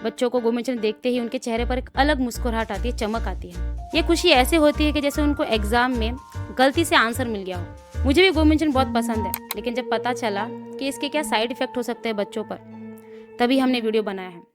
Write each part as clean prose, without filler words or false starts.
बच्चों को गोभी मंचूरियन देखते ही उनके चेहरे पर एक अलग मुस्कुराहट आती है, चमक आती है। ये खुशी ऐसे होती है कि जैसे उनको एग्जाम में गलती से आंसर मिल गया हो। मुझे भी गोभी मंचूरियन बहुत पसंद है, लेकिन जब पता चला कि इसके क्या साइड इफेक्ट हो सकते हैं बच्चों पर, तभी हमने वीडियो बनाया है।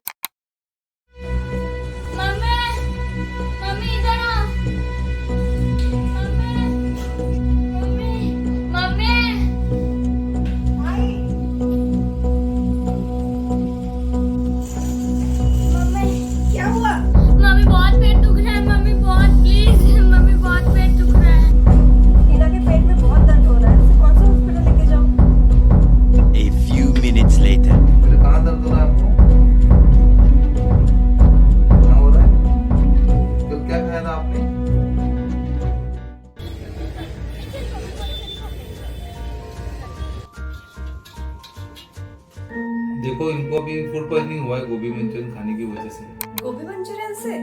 देखो इनको अभी फूड पॉइजनिंग हुआ है गोभी मंचूरियन खाने की वजह से। गोभी मंचूरियन से?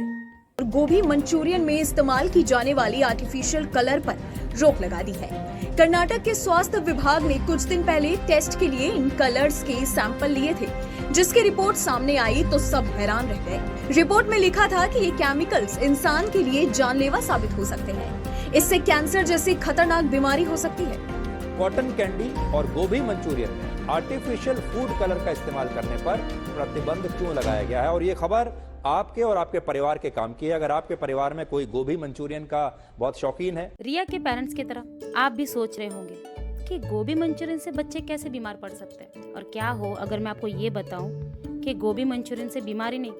और गोभी मंचूरियन में इस्तेमाल की जाने वाली आर्टिफिशियल कलर पर रोक लगा दी है। कर्नाटक के स्वास्थ्य विभाग ने कुछ दिन पहले टेस्ट के लिए इन कलर्स के सैंपल लिए थे, जिसकी रिपोर्ट सामने आई तो सब हैरान रह गए। रिपोर्ट में लिखा था कि ये केमिकल्स इंसान के लिए जानलेवा साबित हो सकते हैं। इससे कैंसर जैसी खतरनाक बीमारी हो सकती है। कॉटन कैंडी और गोभी मंचूरियन में आर्टिफिशियल फूड कलर का इस्तेमाल करने पर प्रतिबंध क्यों लगाया गया है, और ये खबर आपके और आपके परिवार के काम की है। अगर आपके परिवार में कोई गोभी मंचूरियन का बहुत शौकीन है, रिया के पेरेंट्स की तरह आप भी सोच रहे होंगे कि गोभी मंचूरियन से बच्चे कैसे बीमार पड़ सकते हैं, और क्या हो अगर मैं आपको ये बताऊं कि गोभी मंचूरियन से बीमारी नहीं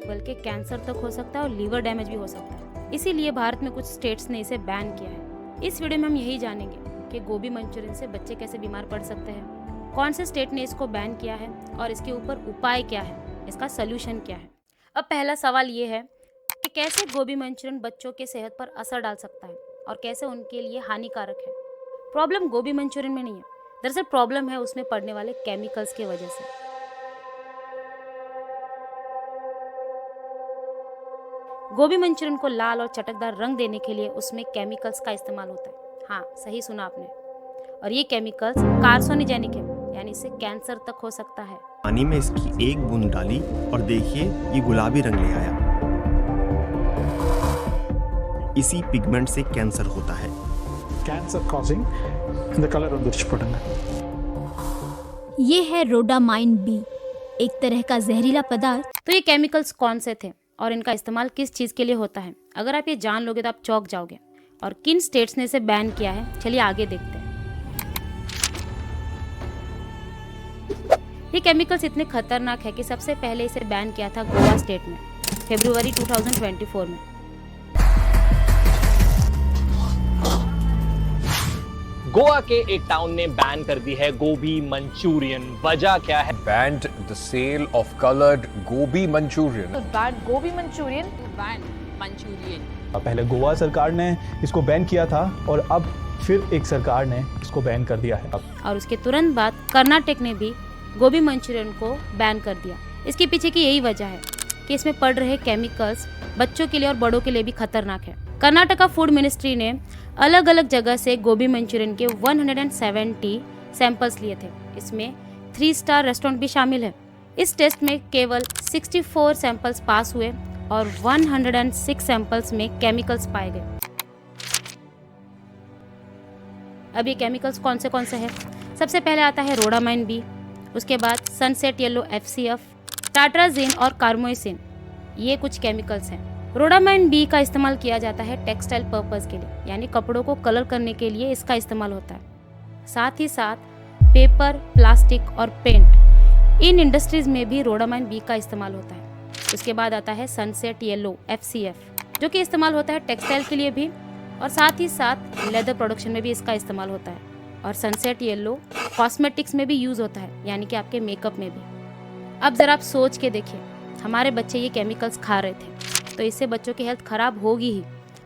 बल्कि कैंसर तक हो सकता है और लीवर डैमेज भी हो सकता है। इसीलिए भारत में कुछ स्टेट्स ने इसे बैन किया है। इस वीडियो में हम यही जानेंगे कि गोभी मंचूरियन से बच्चे कैसे बीमार पड़ सकते हैं, कौन से स्टेट ने इसको बैन किया है और इसके ऊपर उपाय क्या है, इसका सलूशन क्या है। अब पहला सवाल ये है कि कैसे गोभी मंचूरियन बच्चों के सेहत पर असर डाल सकता है और कैसे उनके लिए हानिकारक है। प्रॉब्लम गोभी मंचूरियन में नहीं है, दरअसल प्रॉब्लम है उसमें पड़ने वाले केमिकल्स की वजह से। गोभी मंचूरियन को लाल और चटकदार रंग देने के लिए उसमें केमिकल्स का इस्तेमाल होता है। हाँ, सही सुना आपने। और ये केमिकल्स कार्सिनोजेनिक है, यानी इससे कैंसर तक हो सकता है। पानी में इसकी एक बूंद डाली और देखिए ये गुलाबी रंग ले आया। इसी पिगमेंट से कैंसर होता है। Cancer causing the colour of this product. ये है रोडामाइन बी, एक तरह का जहरीला पदार्थ। तो ये केमिकल्स कौन से थे और इनका इस्तेमाल किस चीज के लिए होता है, अगर आप ये जान लोगे तो आप चौंक जाओगे। और किन स्टेट्स ने इसे बैन किया है, चलिए आगे देखते हैं। ये केमिकल्स इतने खतरनाक है कि सबसे पहले इसे बैन किया था गोवा स्टेट में फरवरी 2024 में। गोवा के एक टाउन ने बैन कर दी है गोभी मंचूरियन। वजह क्या है? Banned the sale of colored gobi Manchurian. Ban गोभी मंचूरियन। पहले गोवा सरकार ने इसको बैन किया था और अब फिर एक सरकार ने इसको बैन कर दिया है। और उसके तुरंत बाद कर्नाटक ने भी गोभी मंचूरियन को बैन कर दिया। इसके पीछे की यही वजह है कि इसमें पड़ रहे केमिकल्स बच्चों के लिए और बड़ों के लिए भी खतरनाक है। कर्नाटका फूड मिनिस्ट्री ने अलग अलग जगह से गोभी मंचूरियन के 170 सैंपल्स लिए थे। इसमें 3 स्टार रेस्टोरेंट भी शामिल है। इस टेस्ट में केवल 64 सैंपल्स पास हुए और 106 सैंपल्स में केमिकल्स पाए गए। अब ये केमिकल्स कौन से हैं? सबसे पहले आता है रोडामाइन बी, उसके बाद सनसेट येलो FCF, टाट्राजीन और कार्मोइसिन। ये कुछ केमिकल्स हैं। रोडामाइन बी का इस्तेमाल किया जाता है टेक्सटाइल पर्पस के लिए, यानी कपड़ों को कलर करने के लिए इसका इस्तेमाल होता है। साथ ही साथ पेपर, प्लास्टिक और पेंट, इन इंडस्ट्रीज में भी रोडामाइन बी का इस्तेमाल होता है। उसके बाद आता है सनसेट येलो FCF, जो कि इस्तेमाल होता है टेक्सटाइल के लिए भी और साथ ही साथ लेदर प्रोडक्शन में भी इसका इस्तेमाल होता है। और सनसेट येलो कॉस्मेटिक्स में भी यूज़ होता है, यानी कि आपके मेकअप में भी। अब ज़रा आप सोच के देखिए, हमारे बच्चे ये केमिकल्स खा रहे थे तो इससे बच्चों की हेल्थ खराब होगी ही।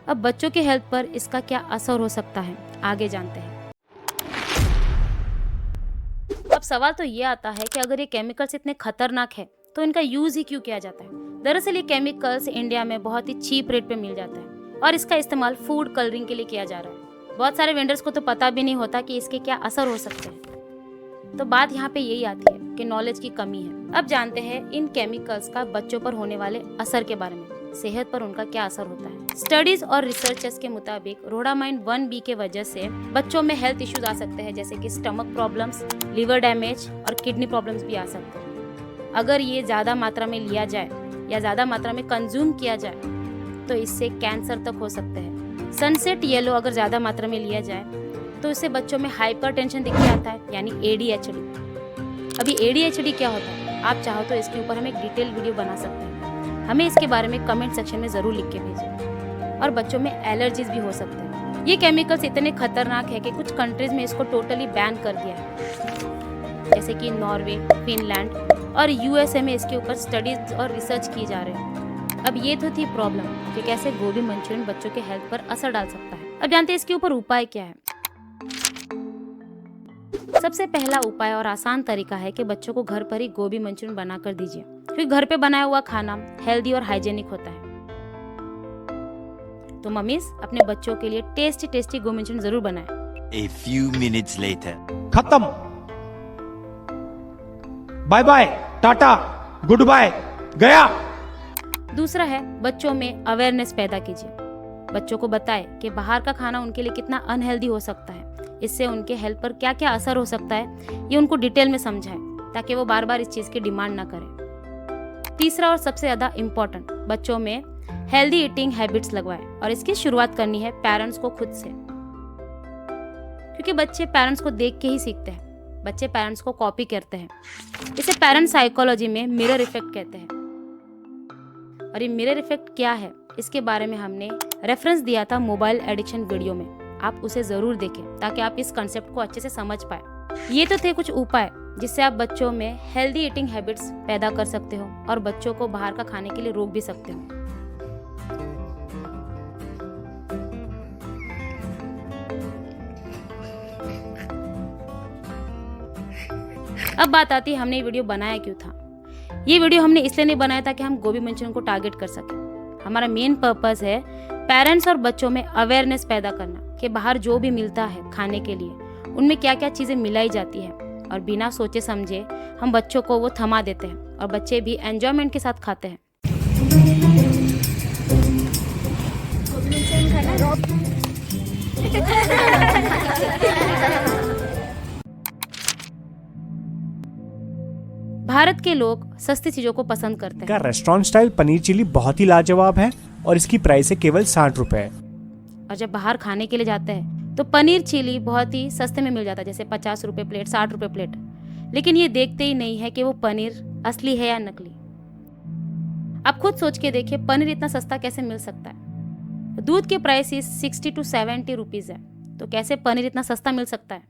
अब बच्चों की हेल्थ पर इसका क्या असर हो सकता है, आगे जानते हैं। अब सवाल तो ये आता है कि अगर ये केमिकल्स इतने खतरनाक है तो इनका यूज़ ही क्यों किया जाता है। दरअसल ये केमिकल्स इंडिया में बहुत ही चीप रेट पे मिल जाता है और इसका इस्तेमाल फूड कलरिंग के लिए किया जा रहा है। बहुत सारे वेंडर्स को तो पता भी नहीं होता कि इसके क्या असर हो सकते हैं। तो बात यहाँ पे यही आती है कि नॉलेज की कमी है। अब जानते हैं इन केमिकल्स का बच्चों पर होने वाले असर के बारे में, सेहत पर उनका क्या असर होता है। स्टडीज और रिसर्चर्स के मुताबिक रोडामाइन 1B के वजह से बच्चों में हेल्थ इश्यूज आ सकते हैं, जैसे कि स्टमक प्रॉब्लम्स, लिवर डैमेज और किडनी प्रॉब्लम्स भी आ सकते हैं। अगर ये ज्यादा मात्रा में लिया जाए या ज्यादा मात्रा में कंज्यूम किया जाए तो इससे कैंसर तक हो सकते हैं। सनसेट येलो अगर ज्यादा मात्रा में लिया जाए तो इससे बच्चों में हाइपरटेंशन दिखने आता है, यानी ADHD। अभी ADHD क्या होता है, आप चाहो तो इसके ऊपर हम एक डिटेल वीडियो बना सकते हैं। हमें इसके बारे में कमेंट सेक्शन में जरूर लिख के भेजें। और बच्चों में एलर्जीज भी हो सकते हैं। ये केमिकल्स इतने खतरनाक है कि कुछ कंट्रीज में इसको टोटली बैन कर दिया है, जैसे कि नॉर्वे, फिनलैंड और USA में इसके ऊपर स्टडीज और रिसर्च की जा रहे हैं। अब ये तो थी प्रॉब्लम कि कैसे गोभी मंचूरियन बच्चों के हेल्थ पर असर डाल सकता है। अब जानते हैं इसके ऊपर उपाय क्या है। सबसे पहला उपाय और आसान तरीका है कि बच्चों को घर पर ही गोभी मंचूरियन बना कर दीजिए, क्योंकि घर पे बनाया हुआ खाना हेल्दी और हाइजेनिक होता है। तो मम्मीज अपने बच्चों के लिए टेस्टी गोभी मंचूरियन जरूर बनाएं। A few minutes later. खत्म, bye bye, tata, good bye, गया। दूसरा है बच्चों में अवेयरनेस पैदा कीजिए। बच्चों को बताएं कि बाहर का खाना उनके लिए कितना अनहेल्दी हो सकता है, इससे उनके हेल्थ पर क्या क्या असर हो सकता है, ये उनको डिटेल में समझाएं ताकि वो बार बार इस चीज की डिमांड ना करें। तीसरा और सबसे ज्यादा इम्पोर्टेंट, बच्चों में हेल्दी ईटिंग हैबिट्स लगवाएं और इसकी शुरुआत करनी है पेरेंट्स को खुद से, क्योंकि बच्चे पेरेंट्स को देख के ही सीखते हैं। बच्चे पेरेंट्स को कॉपी करते हैं। इसे पेरेंट साइकोलॉजी में मिरर इफेक्ट कहते हैं। और ये मिरर इफेक्ट क्या है, इसके बारे में हमने रेफरेंस दिया था मोबाइल एडिक्शन वीडियो में, आप उसे जरूर देखें ताकि आप इस कंसेप्ट को अच्छे से समझ पाए। ये तो थे कुछ उपाय जिससे आप बच्चों में हेल्दी ईटिंग हैबिट्स पैदा कर सकते हो और बच्चों को बाहर का खाने के लिए रोक भी सकते हो। अब बात आती है हमने ये वीडियो बनाया क्यों था। ये वीडियो हमने इसलिए नहीं बनाया था कि हम गोभी मंचूरियन को टारगेट कर सके। हमारा मेन पर्पस है पेरेंट्स और बच्चों में अवेयरनेस पैदा करना कि बाहर जो भी मिलता है खाने के लिए उनमें क्या क्या चीजें मिलाई जाती है, और बिना सोचे समझे हम बच्चों को वो थमा देते हैं और बच्चे भी एंजॉयमेंट के साथ खाते हैं। भारत के लोग सस्ती चीजों को पसंद करते हैं। का रेस्टोरेंट स्टाइल पनीर चिली बहुत ही लाजवाब है और इसकी प्राइस है केवल 60 रुपए। और जब बाहर खाने के लिए जाते हैं तो पनीर चिली बहुत ही सस्ते में मिल जाता है, जैसे 50 रुपए प्लेट, 60 रुपए प्लेट। लेकिन ये देखते ही नहीं है कि वो पनीर असली है या नकली। आप खुद सोच के देखिए, पनीर इतना सस्ता कैसे मिल सकता है। दूध के प्राइस 60 to 70 रुपीज है, तो कैसे पनीर इतना सस्ता मिल सकता है?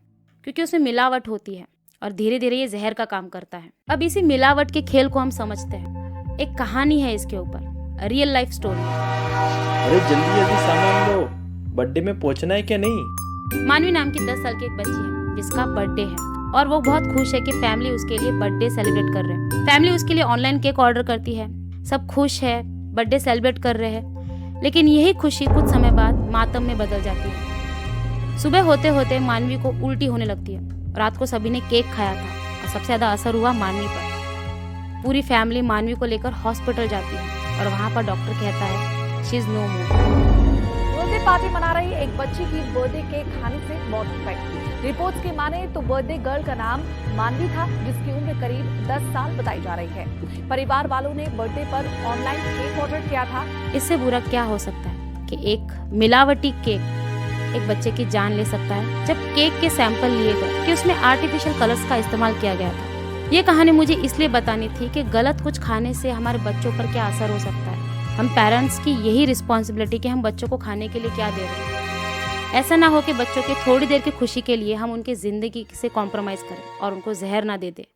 क्योंकि उसमें मिलावट होती है और धीरे धीरे ये जहर का काम करता है। अब इसी मिलावट के खेल को हम समझते हैं। एक कहानी है इसके ऊपर, रियल लाइफ स्टोरी। अरे जल्दी सामान लो, बर्थडे में पहुंचना है क्या नहीं? मानवी नाम की 10 साल की एक बच्ची है जिसका बर्थडे है और वो बहुत खुश है कि फैमिली उसके लिए बर्थडे सेलिब्रेट कर रहे हैं। फैमिली उसके लिए ऑनलाइन केक ऑर्डर करती है, सब खुश है, बर्थडे सेलिब्रेट कर रहे हैं। लेकिन यही खुशी कुछ समय बाद मातम में बदल जाती है। सुबह होते होते मानवी को उल्टी होने लगती है। रात को सभी ने केक खाया था और सबसे ज्यादा असर हुआ मानवी पर। पूरी फैमिली मानवी को लेकर हॉस्पिटल जाती है और वहाँ पर डॉक्टर कहता है she is no more. Birthday party मना रही एक बच्ची की बर्थडे केक खाने से मौत हो गई। रिपोर्ट्स की माने तो बर्थडे गर्ल का नाम मानवी था, जिसकी उम्र करीब 10 साल बताई जा रही है। परिवार वालों ने बर्थडे पर ऑनलाइन केक ऑर्डर किया था। इससे बुरा क्या हो सकता है कि एक मिलावटी केक एक बच्चे की जान ले सकता है। जब केक के सैंपल लिए गए कि उसमें आर्टिफिशियल कलर्स का इस्तेमाल किया गया था। ये कहानी मुझे इसलिए बतानी थी कि गलत कुछ खाने से हमारे बच्चों पर क्या असर हो सकता है। हम पेरेंट्स की यही रिस्पॉन्सिबिलिटी कि हम बच्चों को खाने के लिए क्या दे रहे हैं। ऐसा ना हो कि बच्चों की थोड़ी देर की खुशी के लिए हम उनकी जिंदगी से कॉम्प्रोमाइज करें और उनको जहर ना दे दे।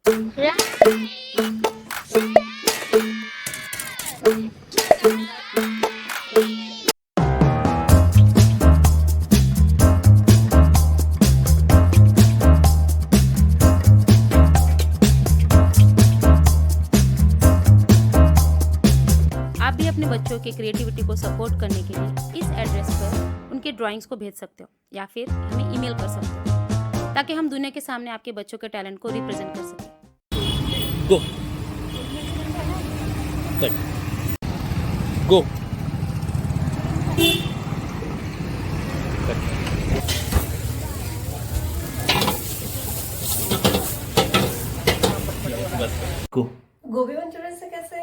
अपने बच्चों की क्रिएटिविटी को सपोर्ट करने के लिए इस एड्रेस पर उनके ड्राइंग्स को भेज सकते हो या फिर हमें ईमेल कर सकते हो। ताकि हम दुनिया के सामने आपके बच्चों के टैलेंट को रिप्रेजेंट कर सकें। गो गो गोभी मंचूरियन से कैसे